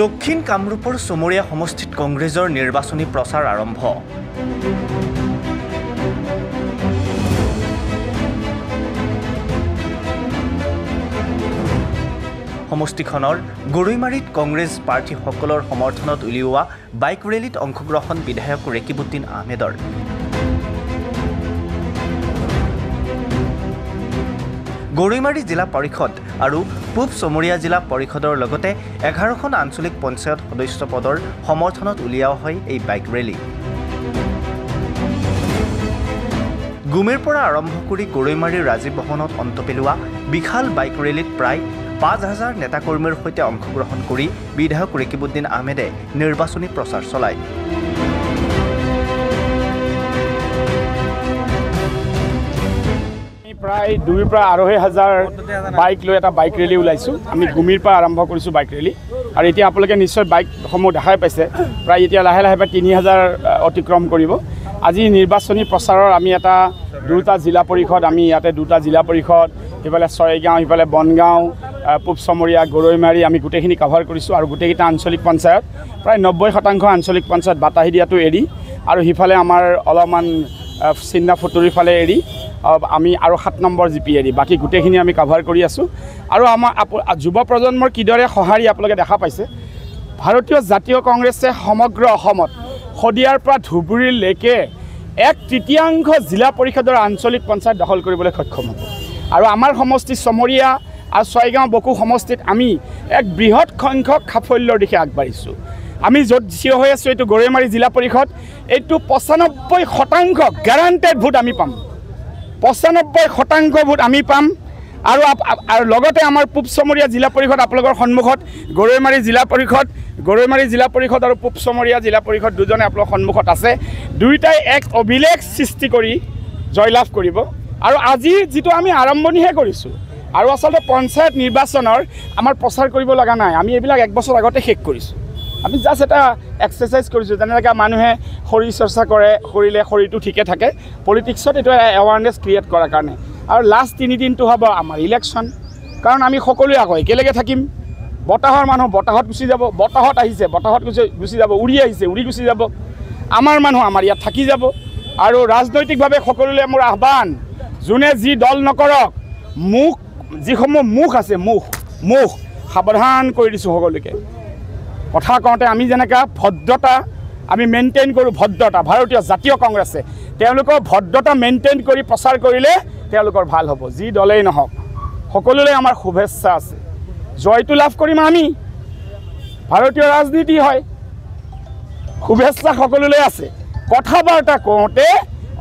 দক্ষিণ কামৰূপৰ চমৰীয়া সমষ্টিত কংগ্ৰেছৰ নিৰ্বাচনী প্ৰচাৰ আৰম্ভ। সমষ্টিখনৰ গৰৈমাৰীত কংগ্ৰেছ প্ৰাৰ্থীসকলৰ সমৰ্থনত উলিওৱা বাইক ৰেলীত অংশগ্ৰহণ বিধায়ক ৰেকিবুদ্দিন আহমেদৰ। গৰৈমাৰী জিলা পৰিষদ আৰু পূব চমৰীয়া জিলা পৰিষদৰ লগতে 11খন আঞ্চলিক পঞ্চায়ত সদস্য পদৰ সমৰ্থনত উলিওৱা হয় এই বাইক ৰেলী। গুমেৰ পৰা আৰম্ভ কৰি গৰৈমাৰীৰ ৰাজীৱ ভৱনত অন্ত পেলোৱা বিশাল বাইক ৰেলীত প্ৰায় 5,000 নেতাকৰ্মীৰ সৈতে অংশগ্ৰহণ কৰি বিধায়ক ৰেকিবুদ্দিন আহমেদে নিৰ্বাচনী প্ৰচাৰ চলায়। প্ৰায় 2,000 পৰা 2,500 বাইক লৈ এটা বাইক ৰেলী ওলাইছো। আমি গুমিৰ পৰা আৰম্ভ কৰিছো বাইক ৰেলী আৰু এতিয়া আপোনালোকে নিশ্চয় বাইকসমূহ দেখাই পাইছে। প্ৰায় এতিয়া লাহে লাহে 3,000 অতিক্ৰম কৰিব। আজি নিৰ্বাচনী প্ৰচাৰৰ আমি এটা দুটা জিলা পৰিষদ, আমি ইয়াতে দুটা জিলা পৰিষদ, ইফালে ছয়গাঁও, ইফালে বনগাঁও, পূব চমৰীয়া, গৰৈমাৰী, আমি গোটেইখিনি কভাৰ কৰিছোঁ আৰু গোটেইকেইটা আঞ্চলিক পঞ্চায়ত প্ৰায় 90% আঞ্চলিক পঞ্চায়ত বাতাহিদিয়াটো এৰি আৰু সিফালে আমাৰ অলপমান চিন্না ফুটুৰিৰ ফালে এৰি আমি আৰু 7 নম্বৰ জিপি এৰি বাকী গোটেইখিনি আমি কভাৰ কৰি আছোঁ। আৰু আমাৰ যুৱ প্ৰজন্মৰ কিদৰে সঁহাৰি আপোনালোকে দেখা পাইছে। ভাৰতীয় জাতীয় কংগ্ৰেছে সমগ্ৰ অসমত শদিয়াৰ পৰা ধুবুৰীলৈকে 1/3 জিলা পৰিষদৰ আঞ্চলিক পঞ্চায়ত দখল কৰিবলৈ সক্ষম হ'ব। আৰু আমাৰ সমষ্টি চমৰীয়া আৰু ছয়গাঁও বকো সমষ্টিত আমি এক বৃহৎ সংখ্যক সাফল্যৰ দিশে আগবাঢ়িছোঁ। আমি য'ত থিয় হৈ আছোঁ এইটো গৰৈমাৰী জিলা পৰিষদ, এইটো 95% গেৰাণ্টেড ভোট আমি পাম। 95% ভোট আমি পাম। আৰু লগতে আমাৰ পূব চমৰীয়া জিলা পৰিষদ আপোনালোকৰ সন্মুখত, গৰৈমাৰী জিলা পৰিষদ আৰু পূব চমৰীয়া জিলা পৰিষদ দুজনে আপোনালোকৰ সন্মুখত আছে। দুয়োটাই এক অভিলেখ সৃষ্টি কৰি জয়লাভ কৰিব। আৰু আজি যিটো আমি আৰম্ভণিহে কৰিছোঁ আৰু আচলতে পঞ্চায়ত নিৰ্বাচনৰ আমাৰ প্ৰচাৰ কৰিব লগা নাই। আমি এইবিলাক 1 বছৰ আগতে শেষ কৰিছোঁ। আমি জাষ্ট এটা এক্সাৰচাইজ কৰিছোঁ, যেনেকৈ মানুহে শৰীৰ চৰ্চা কৰিলে শৰীৰটো ঠিকে থাকে। পলিটিক্সত এইটো এৱাৰনেছ ক্ৰিয়েট কৰাৰ কাৰণে। আৰু লাষ্ট 3 দিনটো হ'ব আমাৰ ইলেকশ্যন। কাৰণ আমি সকলোৱে আকৌ একেলগে থাকিম। বতাহৰ মানুহ বতাহত গুচি যাব, বতাহত আহিছে বতাহত গুচি যাব, উৰি আহিছে উৰি গুচি যাব। আমাৰ মানুহ আমাৰ ইয়াত থাকি যাব। আৰু ৰাজনৈতিকভাৱে সকলোলৈ মোৰ আহ্বান, যোনে যি দল নকৰক, যিসমূহ মুখ আছে মুখ সাৱধান কৰি দিছোঁ সকলোকে। কথা কওঁতে আমি যেনেকৈ ভদ্ৰতা আমি মেইনটেইন কৰোঁ, ভদ্ৰতা ভাৰতীয় জাতীয় কংগ্ৰেছে তেওঁলোকৰ ভদ্ৰতা মেইনটেইন কৰি প্ৰচাৰ কৰিলে তেওঁলোকৰ ভাল হ'ব। যি দলেই নহওক সকলোলৈ আমাৰ শুভেচ্ছা আছে। জয়টো লাভ কৰিম আমি, ভাৰতীয় ৰাজনীতি হয়, শুভেচ্ছা সকলোলৈ আছে। কথা বাৰ্তা কওঁতে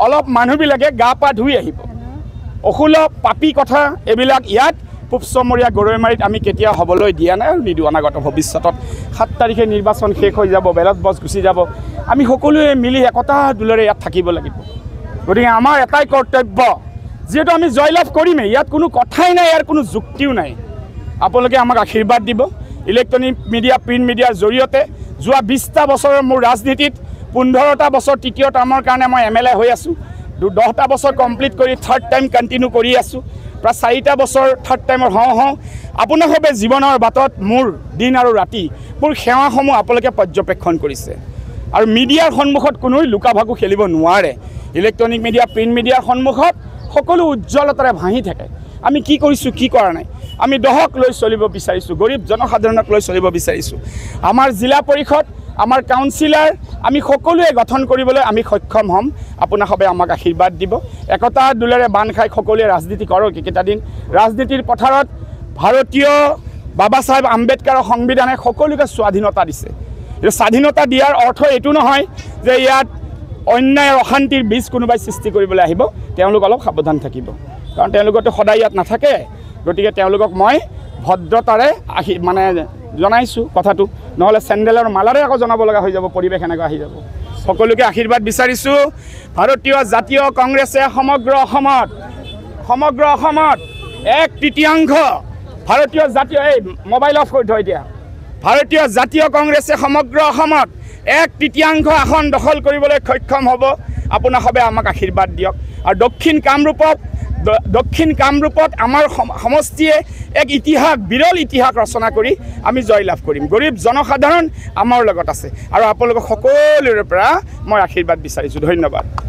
অলপ মানুহবিলাকে গা পা ধুই আহিব। অসুলভ পাপী কথা এইবিলাক ইয়াত পূব চমৰীয়া গৰৈমাৰীত আমি কেতিয়াও হ'বলৈ দিয়া নাই আৰু নিদিওঁ। অনাগত ভৱিষ্যতত 7 তাৰিখে নিৰ্বাচন শেষ হৈ যাব, বেলত বছ গুচি যাব। আমি সকলোৱে মিলি একতা দোলেৰে ইয়াত থাকিব লাগিব। গতিকে আমাৰ এটাই কৰ্তব্য, যিহেতু আমি জয়লাভ কৰিমেই, ইয়াত কোনো কথাই নাই, ইয়াৰ কোনো যুক্তিও নাই। আপোনালোকে আমাক আশীৰ্বাদ দিব। ইলেক্ট্ৰনিক মিডিয়া, প্ৰিণ্ট মিডিয়াৰ জৰিয়তে যোৱা 20টা বছৰৰ মোৰ ৰাজনীতিত 15টা বছৰ তৃতীয় টাৰ্মৰ কাৰণে মই MLA হৈ আছোঁ। 10টা বছৰ কমপ্লিট কৰি 3rd টাইম কণ্টিনিউ কৰি আছোঁ। প্ৰায় 4টা বছৰ 3rd টাইমৰ হওঁ আপোনালোকে জীৱনৰ বাটত মোৰ দিন আৰু ৰাতি মোৰ সেৱাসমূহ আপোনালোকে পৰ্যবেক্ষণ কৰিছে। আৰু মিডিয়াৰ সন্মুখত কোনো লুকা ভাকু খেলিব নোৱাৰে। ইলেক্ট্ৰনিক মিডিয়া, প্ৰিণ্ট মিডিয়াৰ সন্মুখত সকলো উজ্জ্বলতাৰে ভাঙি থাকে। আমি কি কৰিছোঁ, কি কৰা নাই। আমি দহক লৈ চলিব বিচাৰিছোঁ, গৰীব জনসাধাৰণক লৈ চলিব বিচাৰিছোঁ। আমাৰ জিলা পৰিষদ, আমাৰ কাউন্সিলাৰ আমি সকলোৱে গঠন কৰিবলৈ আমি সক্ষম হ'ম। আপোনালোকে আমাক আশীৰ্বাদ দিব। একতা দোলেৰে বান্ধ খাই সকলোৱে ৰাজনীতি কৰক। এইকেইটা দিন ৰাজনীতিৰ পথাৰত ভাৰতীয় বাবা চাহেব আম্বেদকাৰৰ সংবিধানে সকলোকে স্বাধীনতা দিছে। স্বাধীনতা দিয়াৰ অৰ্থ এইটো নহয় যে ইয়াত অন্যায় আৰু অশান্তিৰ বীজ কোনোবাই সৃষ্টি কৰিবলৈ আহিব। তেওঁলোক অলপ সাৱধান থাকিব, কাৰণ তেওঁলোকতো সদায় ইয়াত নাথাকে। গতিকে তেওঁলোকক মই ভদ্ৰতাৰে জনাইছোঁ কথাটো, নহ'লে চেণ্ডেলৰ মালাৰে আকৌ জনাব লগা হৈ যাব, পৰিৱেশ এনেকুৱা আহি যাব। সকলোকে আশীৰ্বাদ বিচাৰিছোঁ। ভাৰতীয় জাতীয় কংগ্ৰেছে সমগ্ৰ অসমত 1/3 ভাৰতীয় জাতীয় মোবাইল অফ কৰি থৈ দিয়া। ভাৰতীয় জাতীয় কংগ্ৰেছে সমগ্ৰ অসমত 1/3 আসন দখল কৰিবলৈ সক্ষম হ'ব। আপোনালোকে আমাক আশীৰ্বাদ দিয়ক। আৰু দক্ষিণ কামৰূপক দক্ষিণ কামৰূপত আমাৰ সমষ্টিয়ে এক ইতিহাস বিৰল ইতিহাস ৰচনা কৰি আমি জয়লাভ কৰিম গৰীব জনসাধাৰণ আমাৰ লগত আছে আৰু আপোনালোক সকলোৰে পৰা মই আশীৰ্বাদ বিচাৰিছোঁ ধন্যবাদ